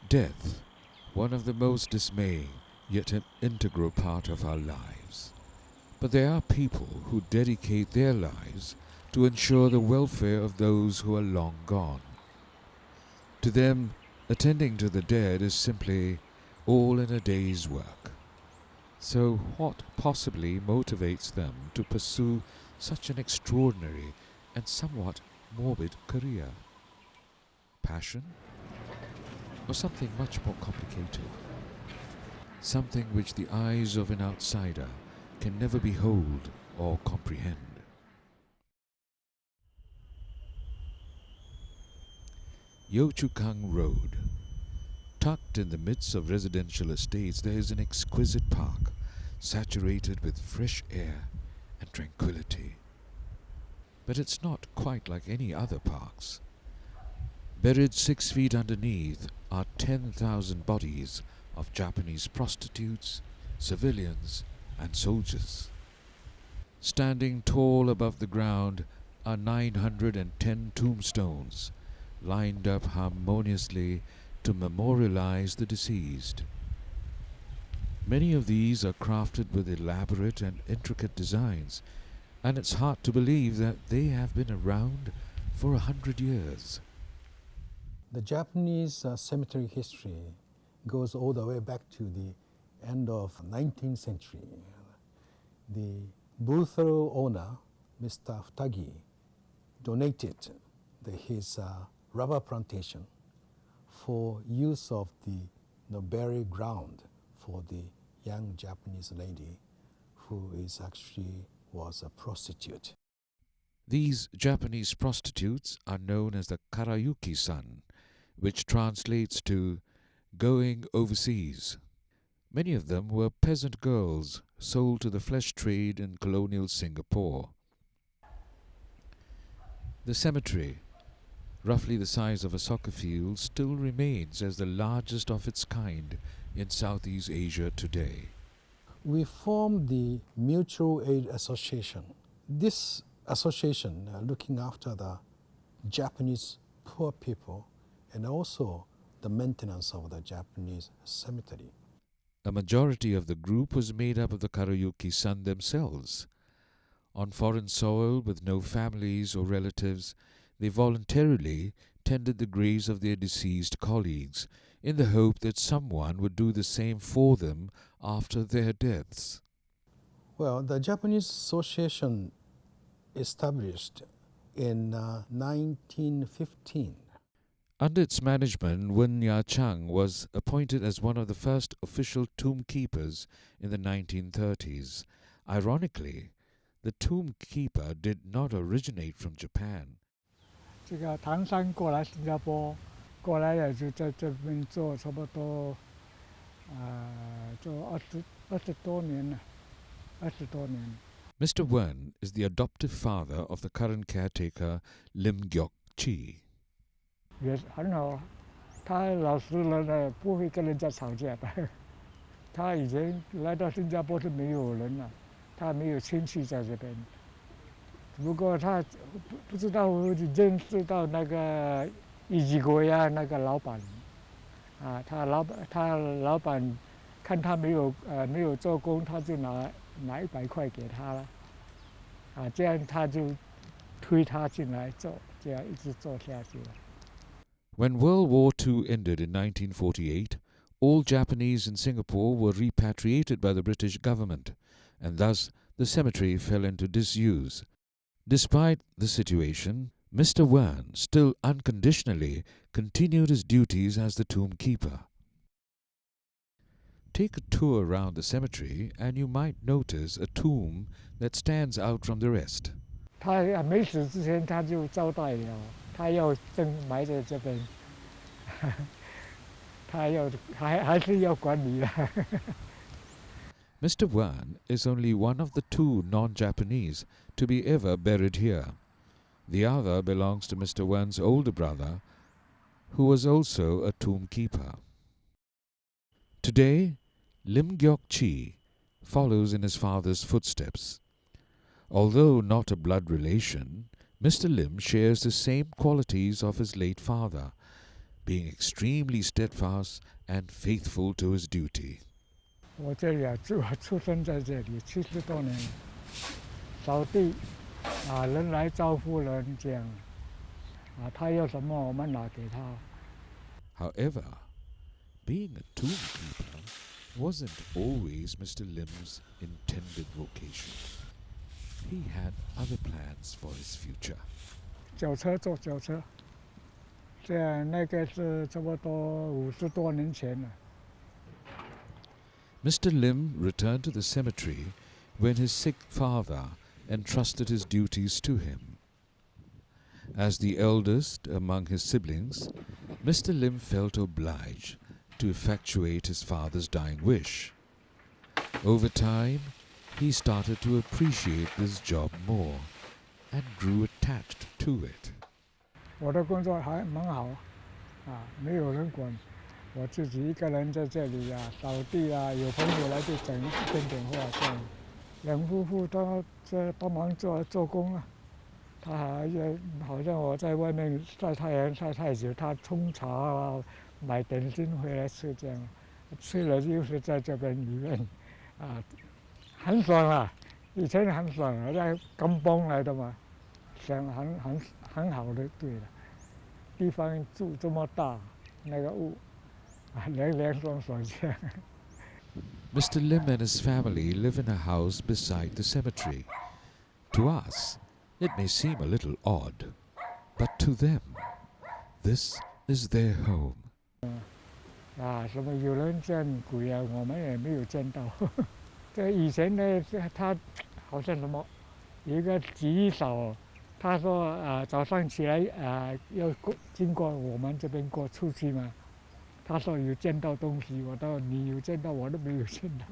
Death, one of the most dismaying yet an integral part of our lives. But there are people who dedicate their lives to ensure the welfare of those who are long gone. To them, attending to the dead is simply all in a day's work. So what possibly motivates them to pursue such an extraordinary and somewhat morbid career? Passion? Or something much more complicated? Something which the eyes of an outsider can never behold or comprehend. Yio Chu Kang Road. Tucked in the midst of residential estates, there is an exquisite park, saturated with fresh air and tranquility. But it's not quite like any other parks. Buried 6 feet underneath are 10,000 bodies of Japanese prostitutes, civilians, and soldiers. Standing tall above the ground are 910 tombstones, lined up harmoniously to memorialize the deceased. Many of these are crafted with elaborate and intricate designs, and it's hard to believe that they have been around for 100 years. The Japanese cemetery history goes all the way back to the end of 19th century. The Boothero owner, Mr. Futagi, donated his rubber plantation for use of the burial ground for the young Japanese lady who was a prostitute. These Japanese prostitutes are known as the Karayuki-san, which translates to going overseas. Many of them were peasant girls sold to the flesh trade in colonial Singapore. The cemetery, roughly the size of a soccer field, still remains as the largest of its kind in Southeast Asia today. We formed the Mutual Aid Association. This association looking after the Japanese poor people and also the maintenance of the Japanese cemetery. A majority of the group was made up of the Karayuki-san themselves. On foreign soil with no families or relatives, they voluntarily tended the graves of their deceased colleagues in the hope that someone would do the same for them after their deaths. Well, the Japanese Association established in 1915. Under its management, Wen Ya-chang was appointed as one of the first official tomb keepers in the 1930s. Ironically, the tomb keeper did not originate from Japan. 这个唐山过来新加坡，过来也就在这边做差不多，做20多年了，20多年。Mr. Wen is the adoptive father of the current caretaker Lim Gyok-chi. 也很好，他老实人呢，不会跟人家吵架的。他以前来到新加坡是没有人了，他没有亲戚在这边。不过他不知道认识到那个一级国呀那个老板，他老板看他没有做工，他就拿100块给他了，这样他就推他进来做，这样一直做下去了。 When World War II ended in 1948, all Japanese in Singapore were repatriated by the British government, and thus the cemetery fell into disuse. Despite the situation, Mr. Wan still unconditionally continued his duties as the tomb keeper. Take a tour around the cemetery and you might notice a tomb that stands out from the rest. 他没死之前他就交代了，他要埋在这边，还是要管理的。Mr. Wan is only one of the 2 non-Japanese to be ever buried here. The other belongs to Mr. Wan's older brother, who was also a tomb keeper. Today, Lim Gyok-chi follows in his father's footsteps. Although not a blood relation, Mr. Lim shares the same qualities of his late father, being extremely steadfast and faithful to his duty. 我这里我出生在这里70多年了，扫地人来招呼人这样他要什么我们拿给他。However, being a tombkeeper wasn't always Mr. Lim's intended vocation. He had other plans for his future. 脚车做脚车，这样那个是差不多50多年前了。Mr. Lim returned to the cemetery when his sick father entrusted his duties to him. As the eldest among his siblings, Mr. Lim felt obliged to effectuate his father's dying wish. Over time, he started to appreciate this job more and grew attached to it. 我的工作还蛮好，没有人管，我自己一个人在这里扫地有朋友来就讲点话这样。两夫妇都在帮忙做工他好像我在外面晒太阳晒太久，他冲茶买点心回来吃这样，吃了就是在这边里面很爽以前很爽在甘榜来的嘛，想很好的，对了，地方住这么大，那个屋凉凉爽爽这样。Mr. Lim and his family live in a house beside the cemetery. To us, it may seem a little odd, but to them, this is their home. 什么有人见鬼我们也没有见到。这以前呢，他好像什么有一个吉嫂，他说早上起来要经过我们这边过出去嘛，他说有见到东西，我说你有见到，我都没有见到，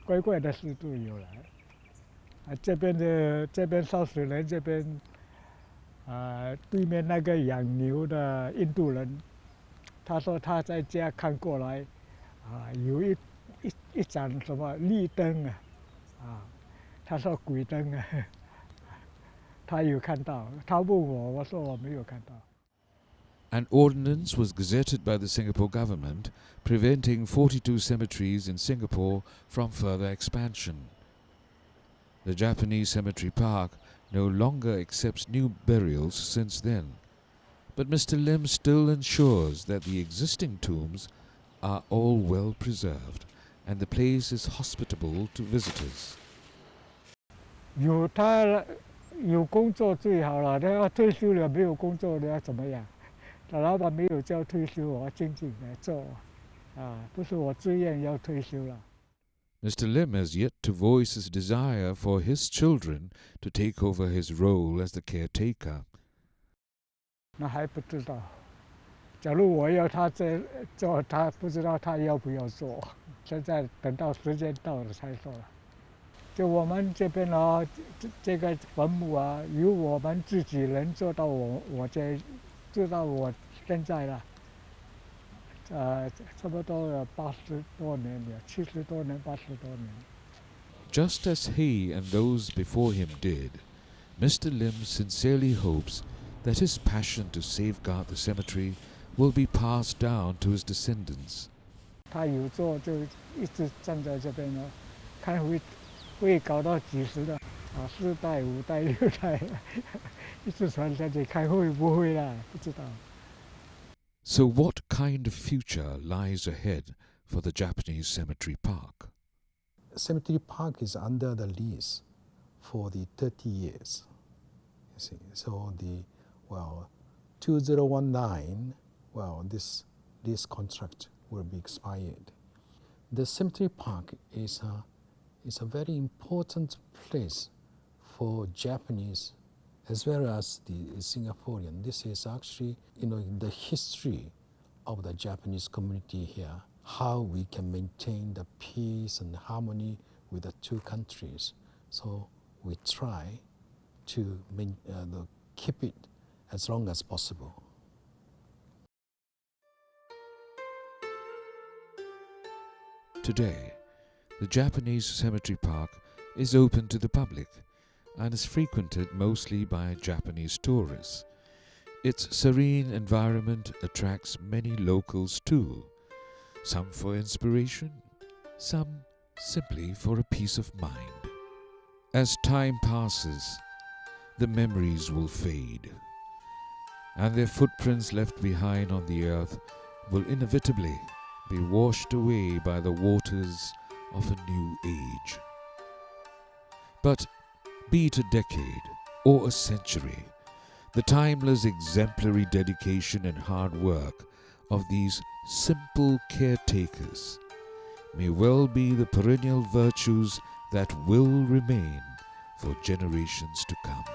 怪怪的事都有了。这边烧死人，这边对面那个养牛的印度人，他说他在家看过来，有一盏什么绿灯他说鬼灯他有看到，他问我，我说我没有看到。An ordinance was gazetted by the Singapore government preventing 42 cemeteries in Singapore from further expansion. The Japanese cemetery park no longer accepts new burials since then, but Mr. Lim still ensures that the existing tombs are all well preserved and the place is hospitable to visitors. 有工作最好了，他要退休了没有工作的要怎么样？他老板没有叫退休，我静静来做不是我自愿要退休了。Mr. Lim has yet to voice his desire for his children to take over his role as the caretaker. 那还不知道，假如我要他做，他不知道他要不要做。现在等到时间到了才说了。就我们这边这个坟墓由我们自己人做到我做到我现在了，差不多有80多年了，70多年、80多年。Just as he and those before him did, Mr. Lim sincerely hopes that his passion to safeguard the cemetery will be passed down to his descendants. 他有做就一直站在这边看会搞到几十的4代、5代、6代一直传下去，看会不会啦，不知道。So what kind of future lies ahead for the Japanese cemetery park? Cemetery Park is under the lease for the 30 years. You see, so 2019, this lease contract will be expired. The cemetery park is a very important place for Japanese as well as the Singaporean. This is actually, the history of the Japanese community here, how we can maintain the peace and harmony with the two countries. So we try to keep it as long as possible. Today, the Japanese cemetery park is open to the public and is frequented mostly by Japanese tourists. Its serene environment attracts many locals too, some for inspiration, some simply for a peace of mind. As time passes, the memories will fade, and their footprints left behind on the earth will inevitably be washed away by the waters of a new age. But be it a decade or a century, the timeless exemplary dedication and hard work of these simple caretakers may well be the perennial virtues that will remain for generations to come.